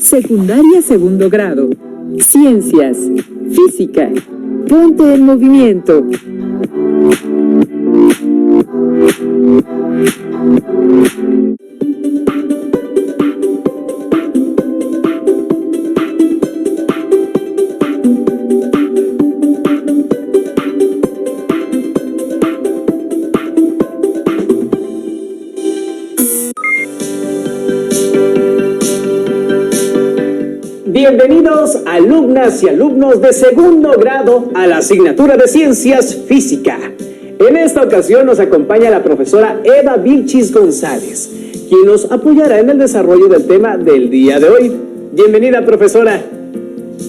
Secundaria segundo grado. Ciencias. Física. Ponte en movimiento. Bienvenidos, alumnas y alumnos de segundo grado, a la asignatura de Ciencias Física. En esta ocasión nos acompaña la profesora Eva Vilchis González, quien nos apoyará en el desarrollo del tema del día de hoy. Bienvenida, profesora.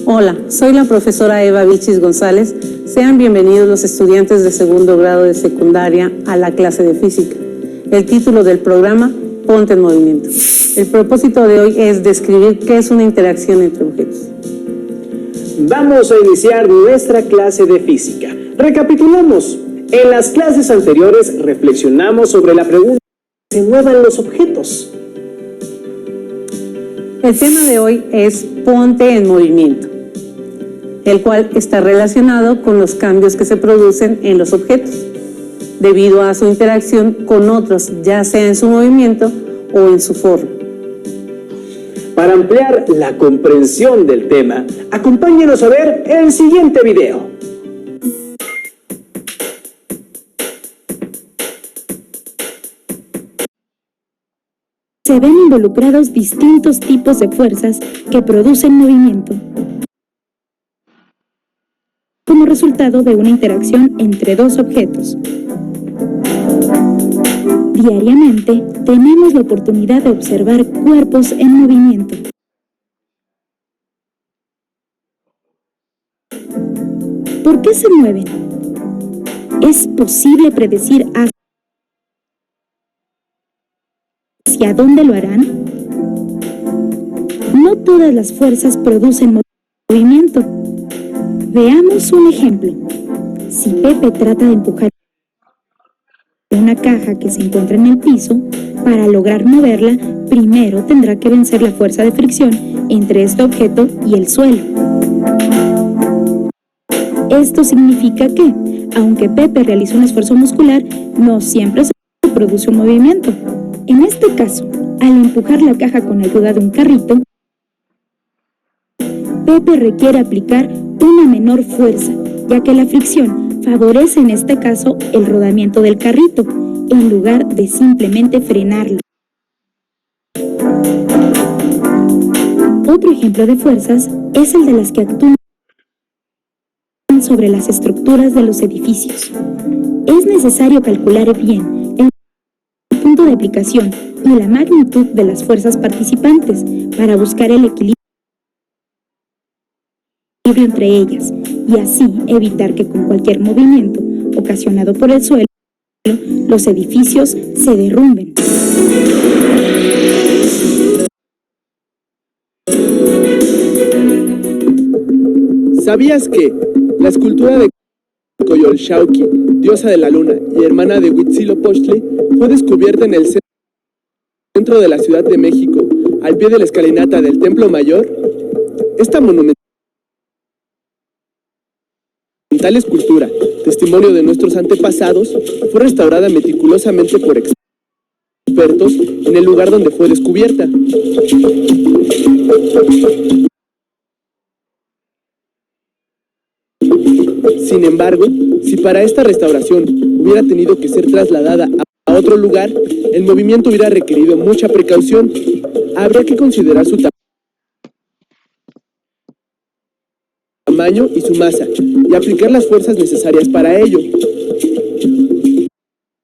Hola, soy la profesora Eva Vilchis González. Sean bienvenidos los estudiantes de segundo grado de secundaria a la clase de física. El título del programa: Ponte en movimiento. El propósito de hoy es describir qué es una interacción entre objetos. Vamos a iniciar nuestra clase de física. Recapitulamos. En las clases anteriores reflexionamos sobre la pregunta: ¿se muevan los objetos? El tema de hoy es Ponte en movimiento, el cual está relacionado con los cambios que se producen en los objetos, debido a su interacción con otros, ya sea en su movimiento o en su forma. Para ampliar la comprensión del tema, acompáñenos a ver el siguiente video. Se ven involucrados distintos tipos de fuerzas que producen movimiento, como resultado de una interacción entre dos objetos. Diariamente tenemos la oportunidad de observar cuerpos en movimiento. ¿Por qué se mueven? ¿Es posible predecir hacia dónde lo harán? No todas las fuerzas producen movimiento. Veamos un ejemplo. Si Pepe trata de empujar una caja que se encuentra en el piso, para lograr moverla, primero tendrá que vencer la fuerza de fricción entre este objeto y el suelo. Esto significa que, aunque Pepe realiza un esfuerzo muscular, no siempre se produce un movimiento. En este caso, al empujar la caja con ayuda de un carrito, Pepe requiere aplicar una menor fuerza, ya que la fricción favorece en este caso el rodamiento del carrito, en lugar de simplemente frenarlo. Otro ejemplo de fuerzas es el de las que actúan sobre las estructuras de los edificios. Es necesario calcular bien el punto de aplicación y la magnitud de las fuerzas participantes para buscar el equilibrio entre ellas y así evitar que con cualquier movimiento ocasionado por el suelo, los edificios se derrumben. ¿Sabías que la escultura de Coyolxauhqui, diosa de la luna y hermana de Huitzilopochtli, fue descubierta en el centro de la Ciudad de México, al pie de la escalinata del Templo Mayor? Esta monumental escultura, testimonio de nuestros antepasados, fue restaurada meticulosamente por expertos en el lugar donde fue descubierta. Sin embargo, si para esta restauración hubiera tenido que ser trasladada a otro lugar, el movimiento hubiera requerido mucha precaución. Habría que considerar su tamaño y su masa, y aplicar las fuerzas necesarias para ello.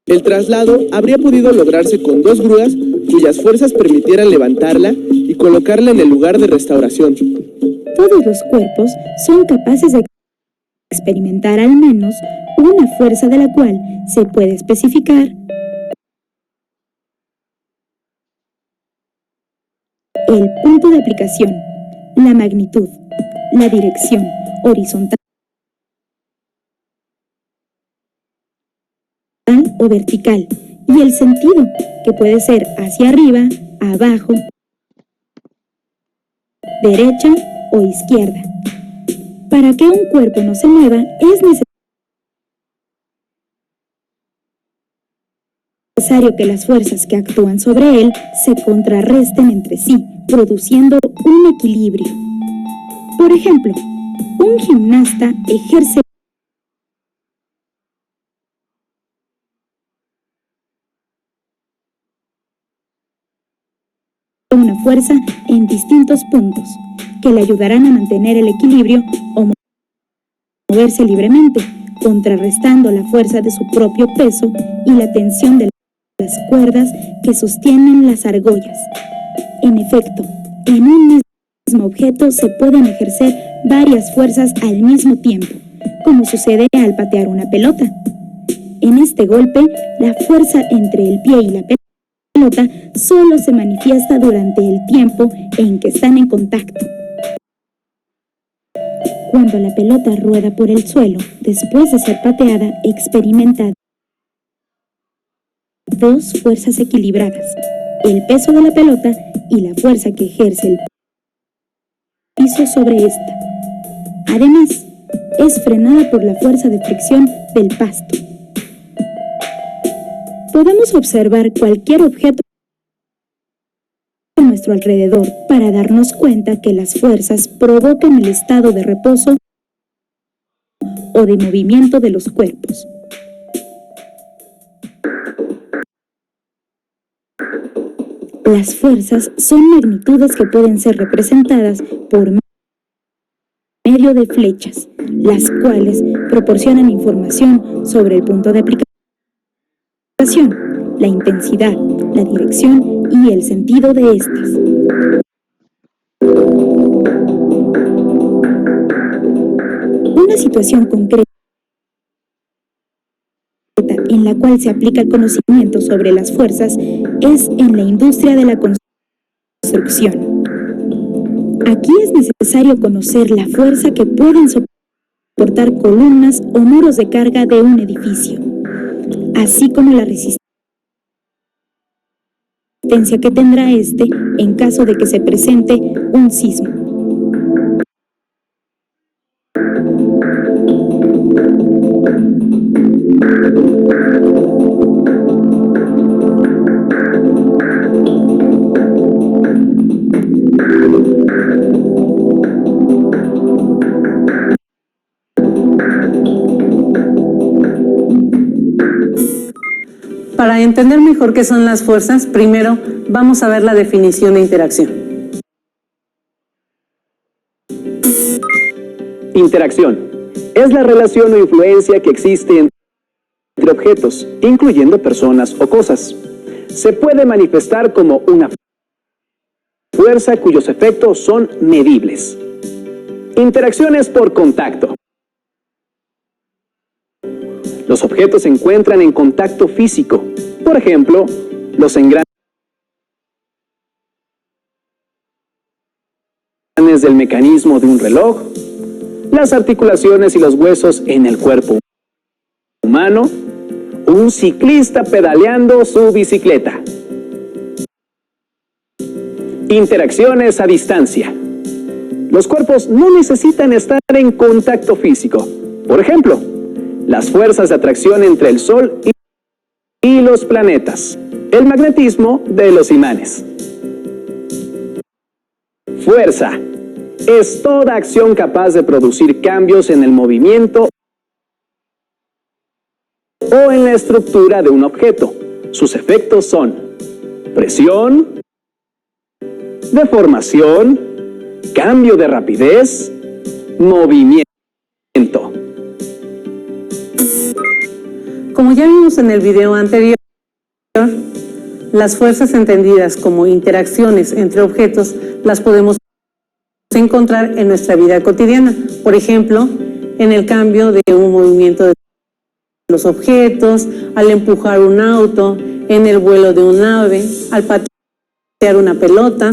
El traslado habría podido lograrse con dos grúas cuyas fuerzas permitieran levantarla y colocarla en el lugar de restauración. Todos los cuerpos son capaces de experimentar al menos una fuerza de la cual se puede especificar el punto de aplicación, la magnitud, la dirección horizontal o vertical y el sentido, que puede ser hacia arriba, abajo derecha o izquierda. Para que un cuerpo no se mueva, es necesario que las fuerzas que actúan sobre él se contrarresten entre sí, produciendo un equilibrio. Por ejemplo, un gimnasta ejerce una fuerza en distintos puntos que le ayudarán a mantener el equilibrio o moverse libremente, contrarrestando la fuerza de su propio peso y la tensión de las cuerdas que sostienen las argollas. En efecto, en un mismo objeto se pueden ejercer varias fuerzas al mismo tiempo, como sucede al patear una pelota. En este golpe, la fuerza entre el pie y la pelota solo se manifiesta durante el tiempo en que están en contacto. Cuando la pelota rueda por el suelo, después de ser pateada, experimenta dos fuerzas equilibradas, el peso de la pelota y la fuerza que ejerce el piso sobre esta. Además, es frenada por la fuerza de fricción del pasto. Podemos observar cualquier objeto a nuestro alrededor para darnos cuenta que las fuerzas provocan el estado de reposo o de movimiento de los cuerpos. Las fuerzas son magnitudes que pueden ser representadas por medio de flechas, las cuales proporcionan información sobre el punto de aplicación, la intensidad, la dirección y el sentido de estas. Una situación concreta en la cual se aplica el conocimiento sobre las fuerzas es en la industria de la construcción. Aquí es necesario conocer la fuerza que pueden soportar columnas o muros de carga de un edificio, así como la resistencia que tendrá este en caso de que se presente un sismo. Para entender mejor qué son las fuerzas, primero vamos a ver la definición de interacción. Interacción es la relación o influencia que existe entre objetos, incluyendo personas o cosas. Se puede manifestar como una fuerza cuyos efectos son medibles. Interacciones por contacto. Los objetos se encuentran en contacto físico. Por ejemplo, los engranes del mecanismo de un reloj, las articulaciones y los huesos en el cuerpo humano, un ciclista pedaleando su bicicleta. Interacciones a distancia. Los cuerpos no necesitan estar en contacto físico. Por ejemplo, las fuerzas de atracción entre el Sol y los planetas, el magnetismo de los imanes. Fuerza es toda acción capaz de producir cambios en el movimiento o en la estructura de un objeto. Sus efectos son presión, deformación, cambio de rapidez, movimiento. Como ya vimos en el video anterior, las fuerzas entendidas como interacciones entre objetos las podemos encontrar en nuestra vida cotidiana. Por ejemplo, en el cambio de un movimiento de los objetos, al empujar un auto, en el vuelo de un ave, al patear una pelota,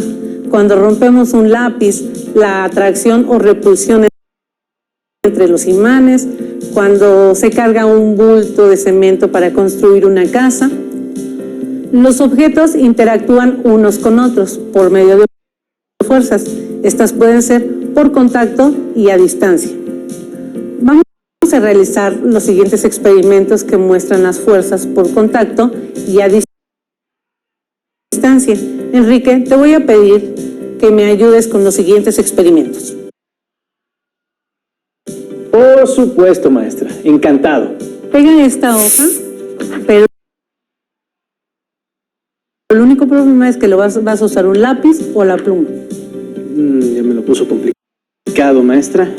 cuando rompemos un lápiz, la atracción o repulsión entre los imanes, cuando se carga un bulto de cemento para construir una casa. Los objetos interactúan unos con otros por medio de fuerzas. Estas pueden ser por contacto y a distancia. Vamos a realizar los siguientes experimentos que muestran las fuerzas por contacto y a distancia. Enrique, te voy a pedir que me ayudes con los siguientes experimentos. Por supuesto, maestra. Encantado. Pega esta hoja, pero el único problema es que vas a usar un lápiz o la pluma. Ya me lo puso complicado, maestra.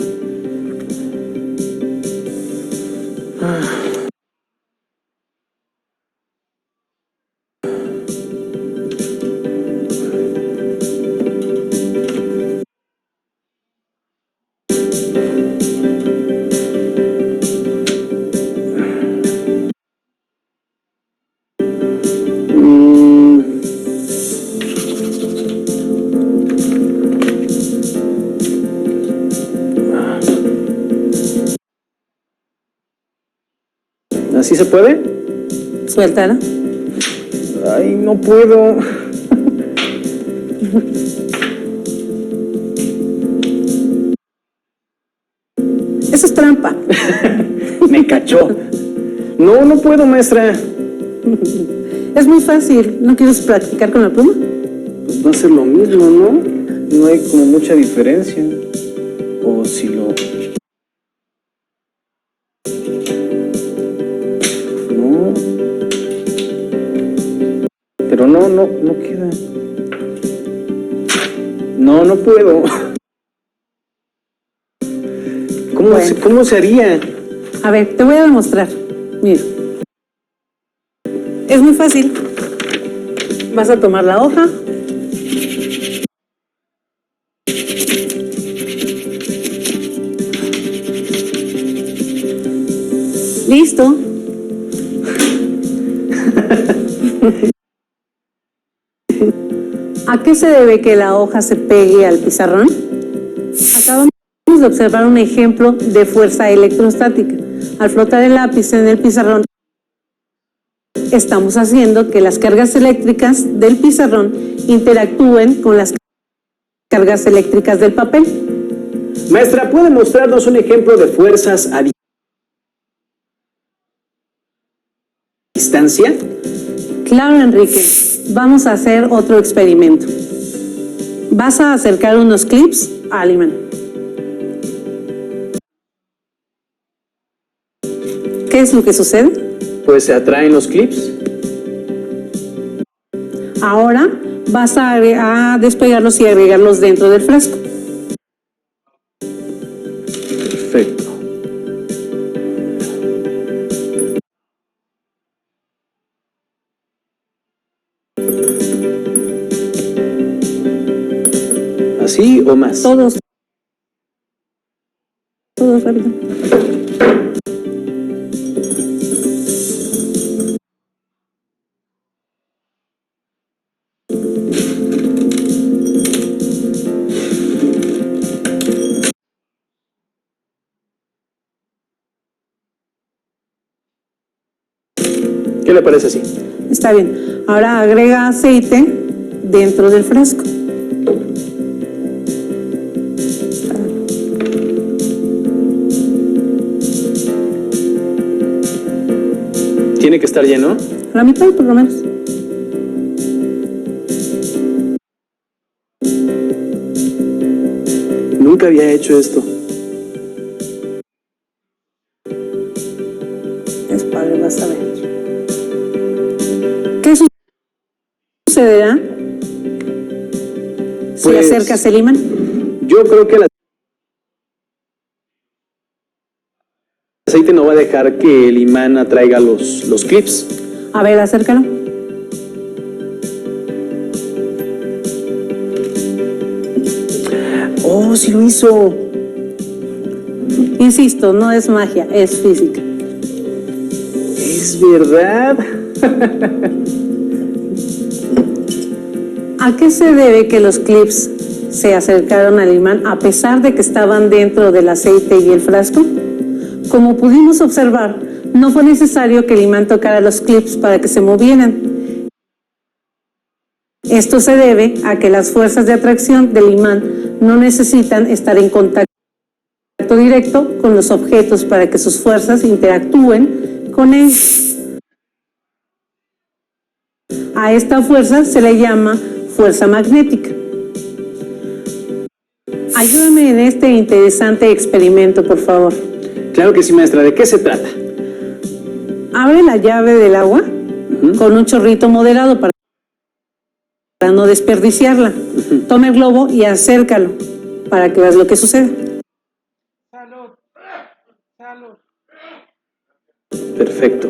¿Así se puede? Suéltala. Ay, no puedo. Eso es trampa. Me cachó. No, no puedo, maestra. Es muy fácil. ¿No quieres practicar con la pluma? Pues va a ser lo mismo, ¿no? No hay como mucha diferencia. O si lo... No. Pero no queda. No puedo. ¿Cómo se haría? A ver, te voy a demostrar. Mira. Es muy fácil. Vas a tomar la hoja. Listo. ¿A qué se debe que la hoja se pegue al pizarrón? Acabamos de observar un ejemplo de fuerza electrostática. Al flotar el lápiz en el pizarrón, estamos haciendo que las cargas eléctricas del pizarrón interactúen con las cargas eléctricas del papel. Maestra, ¿puede mostrarnos un ejemplo de fuerzas a distancia? Claro, Enrique. Vamos a hacer otro experimento. Vas a acercar unos clips al imán. ¿Qué es lo que sucede? Pues se atraen los clips. Ahora vas a despegarlos y agregarlos dentro del frasco. Perfecto. ¿Así o más? Todos rápido. ¿Qué le parece así? Está bien. Ahora agrega aceite dentro del frasco. Tiene que estar lleno. La mitad, por lo menos. Nunca había hecho esto. Es padre, vas a ver. ¿Qué sucederá si Pues, acercas el imán? Yo creo que el aceite no va a dejar que el imán atraiga los clips. A ver, acércalo. Oh, sí lo hizo. Insisto, no es magia, es física. Es verdad. ¿A qué se debe que los clips se acercaron al imán a pesar de que estaban dentro del aceite y el frasco? Como pudimos observar, no fue necesario que el imán tocara los clips para que se movieran. Esto se debe a que las fuerzas de atracción del imán no necesitan estar en contacto directo con los objetos para que sus fuerzas interactúen con él. A esta fuerza se le llama fuerza magnética. Ayúdame en este interesante experimento, por favor. Claro que sí, maestra. ¿De qué se trata? Abre la llave del agua con un chorrito moderado para no desperdiciarla. Toma el globo y acércalo para que veas lo que sucede. Perfecto.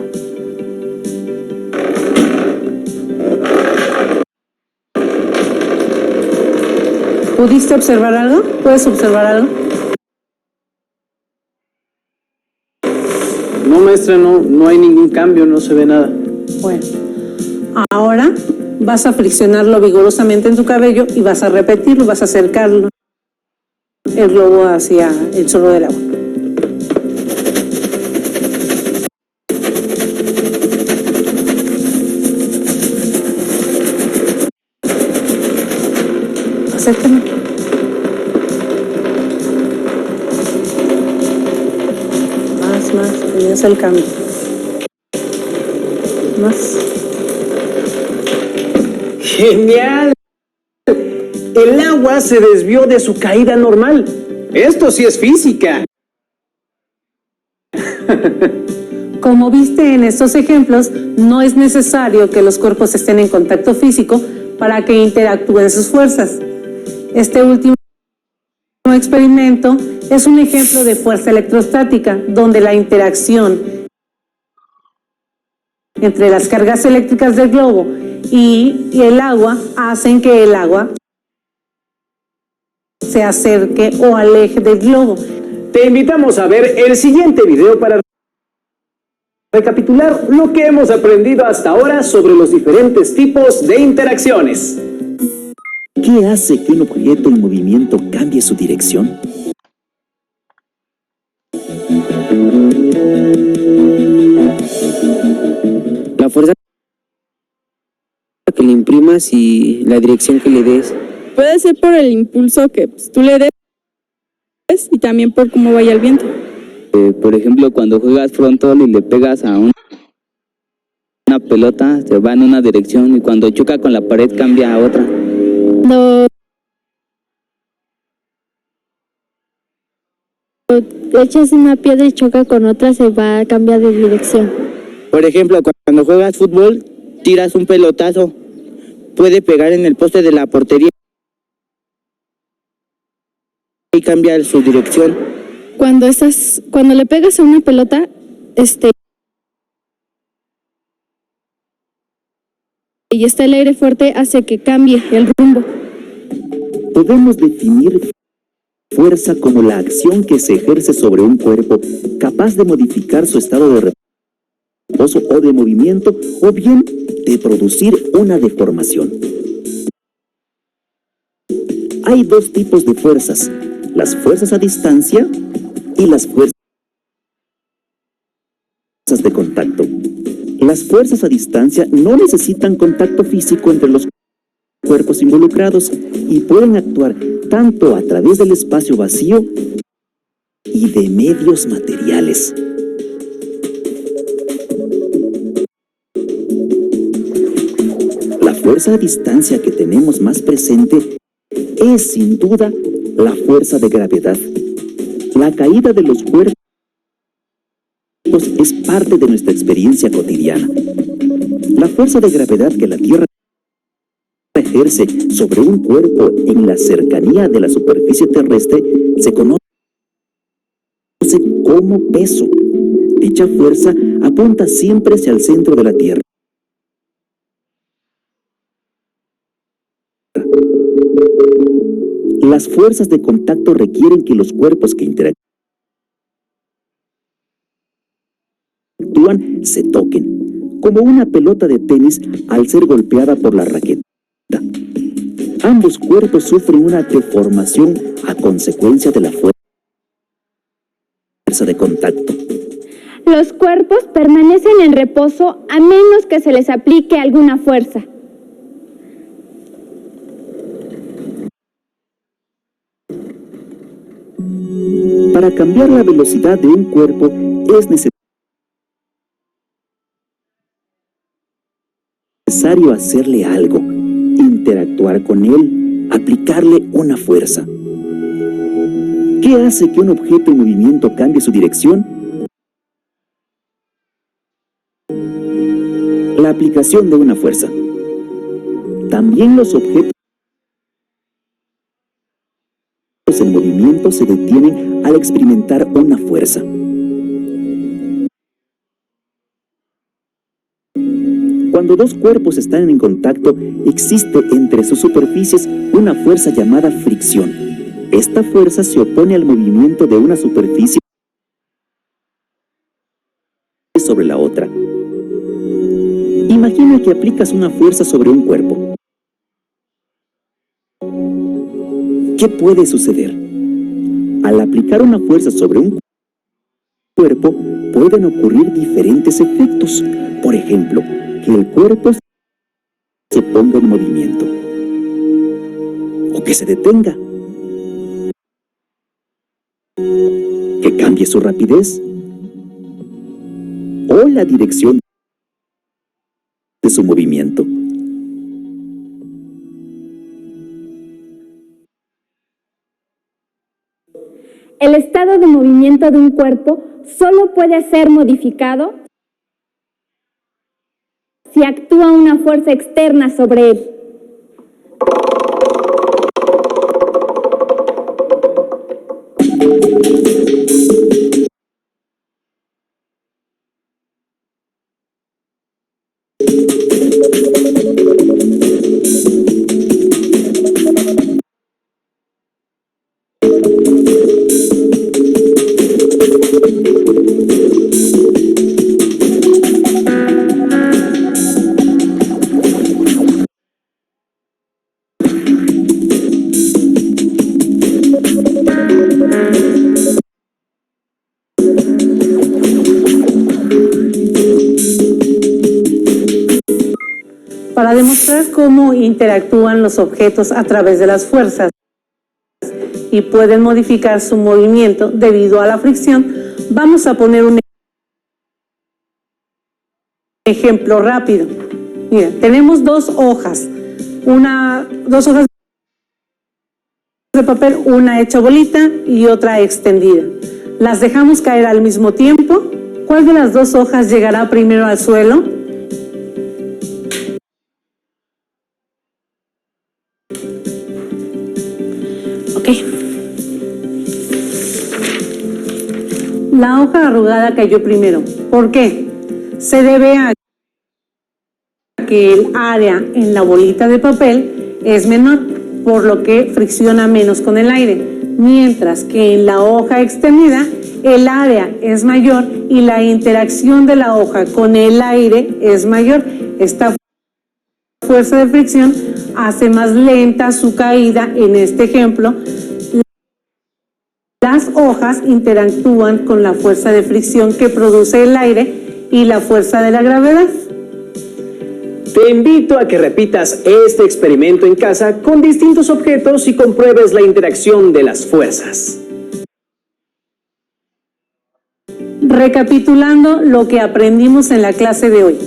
¿Pudiste observar algo? ¿Puedes observar algo? No, maestra, no hay ningún cambio, no se ve nada. Bueno, ahora vas a friccionarlo vigorosamente en tu cabello y vas a repetirlo, vas a acercarlo el globo hacia el chorro del agua. Acércame. Más, tenías el cambio. Más. ¡Genial! El agua se desvió de su caída normal. Esto sí es física. Como viste en estos ejemplos, no es necesario que los cuerpos estén en contacto físico para que interactúen sus fuerzas. Este último experimento es un ejemplo de fuerza electrostática, donde la interacción entre las cargas eléctricas del globo y el agua hacen que el agua se acerque o aleje del globo. Te invitamos a ver el siguiente video para recapitular lo que hemos aprendido hasta ahora sobre los diferentes tipos de interacciones. ¿Qué hace que un objeto en movimiento cambie su dirección? La fuerza que le imprimas y la dirección que le des. Puede ser por el impulso que tú le des y también por cómo vaya el viento. Por ejemplo, cuando juegas frontón y le pegas a una pelota, se va en una dirección y cuando choca con la pared cambia a otra. Cuando echas una piedra y choca con otra, se va a cambiar de dirección. Por ejemplo, cuando juegas fútbol, tiras un pelotazo, puede pegar en el poste de la portería y cambia su dirección. Cuando le pegas a una pelota, y está el aire fuerte, hace que cambie el rumbo. Podemos definir fuerza como la acción que se ejerce sobre un cuerpo capaz de modificar su estado de reposo o de movimiento, o bien de producir una deformación. Hay dos tipos de fuerzas: las fuerzas a distancia y las fuerzas de contacto. Las fuerzas a distancia no necesitan contacto físico entre los cuerpos involucrados y pueden actuar tanto a través del espacio vacío y de medios materiales. La fuerza a distancia que tenemos más presente es, sin duda, la fuerza de gravedad. La caída de los cuerpos es parte de nuestra experiencia cotidiana. La fuerza de gravedad que la Tierra ejerce sobre un cuerpo en la cercanía de la superficie terrestre se conoce como peso. Dicha fuerza apunta siempre hacia el centro de la Tierra. Las fuerzas de contacto requieren que los cuerpos que interactúan se toquen, como una pelota de tenis al ser golpeada por la raqueta. Ambos cuerpos sufren una deformación a consecuencia de la fuerza de contacto. Los cuerpos permanecen en reposo a menos que se les aplique alguna fuerza. Para cambiar la velocidad de un cuerpo es necesario hacerle algo, interactuar con él, aplicarle una fuerza. ¿Qué hace que un objeto en movimiento cambie su dirección? La aplicación de una fuerza. También los objetos en movimiento se detienen al experimentar una fuerza. Cuando dos cuerpos están en contacto, existe entre sus superficies una fuerza llamada fricción. Esta fuerza se opone al movimiento de una superficie sobre la otra. Imagina que aplicas una fuerza sobre un cuerpo. ¿Qué puede suceder? Al aplicar una fuerza sobre un cuerpo, pueden ocurrir diferentes efectos. Por ejemplo, que el cuerpo se ponga en movimiento o que se detenga, que cambie su rapidez o la dirección de su movimiento. El estado de movimiento de un cuerpo solo puede ser modificado si actúa una fuerza externa sobre él. Para demostrar cómo interactúan los objetos a través de las fuerzas y pueden modificar su movimiento debido a la fricción, vamos a poner un ejemplo rápido. Mira, tenemos dos hojas de papel, una hecha bolita y otra extendida. Las dejamos caer al mismo tiempo. ¿Cuál de las dos hojas llegará primero al suelo? La hoja arrugada cayó primero. ¿Por qué? Se debe a que el área en la bolita de papel es menor, por lo que fricciona menos con el aire, mientras que en la hoja extendida el área es mayor y la interacción de la hoja con el aire es mayor. Esta fuerza de fricción hace más lenta su caída. En este ejemplo, las hojas interactúan con la fuerza de fricción que produce el aire y la fuerza de la gravedad. Te invito a que repitas este experimento en casa con distintos objetos y compruebes la interacción de las fuerzas. Recapitulando lo que aprendimos en la clase de hoy.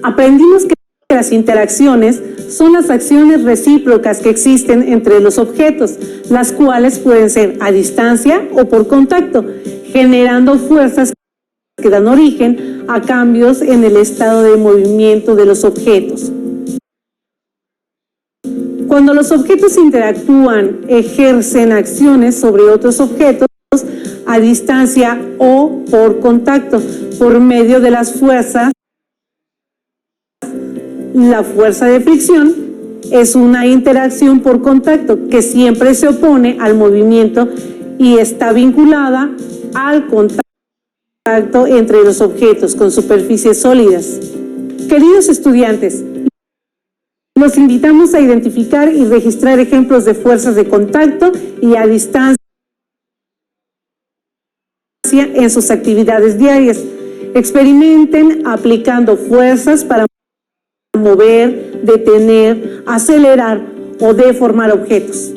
Aprendimos que las interacciones son las acciones recíprocas que existen entre los objetos, las cuales pueden ser a distancia o por contacto, generando fuerzas que dan origen a cambios en el estado de movimiento de los objetos. Cuando los objetos interactúan, ejercen acciones sobre otros objetos a distancia o por contacto, por medio de las fuerzas. La fuerza de fricción es una interacción por contacto que siempre se opone al movimiento y está vinculada al contacto entre los objetos con superficies sólidas. Queridos estudiantes, los invitamos a identificar y registrar ejemplos de fuerzas de contacto y a distancia en sus actividades diarias. Experimenten aplicando fuerzas para mover, detener, acelerar o deformar objetos.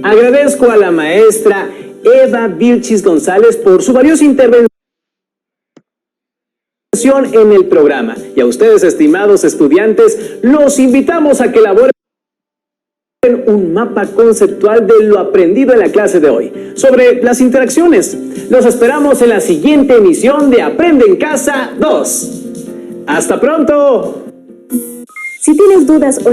Agradezco a la maestra Eva Vilchis González por su valiosa intervención en el programa. Y a ustedes, estimados estudiantes, los invitamos a que elaboren un mapa conceptual de lo aprendido en la clase de hoy sobre las interacciones. Los esperamos en la siguiente emisión de Aprende en Casa 2. ¡Hasta pronto! Si tienes dudas o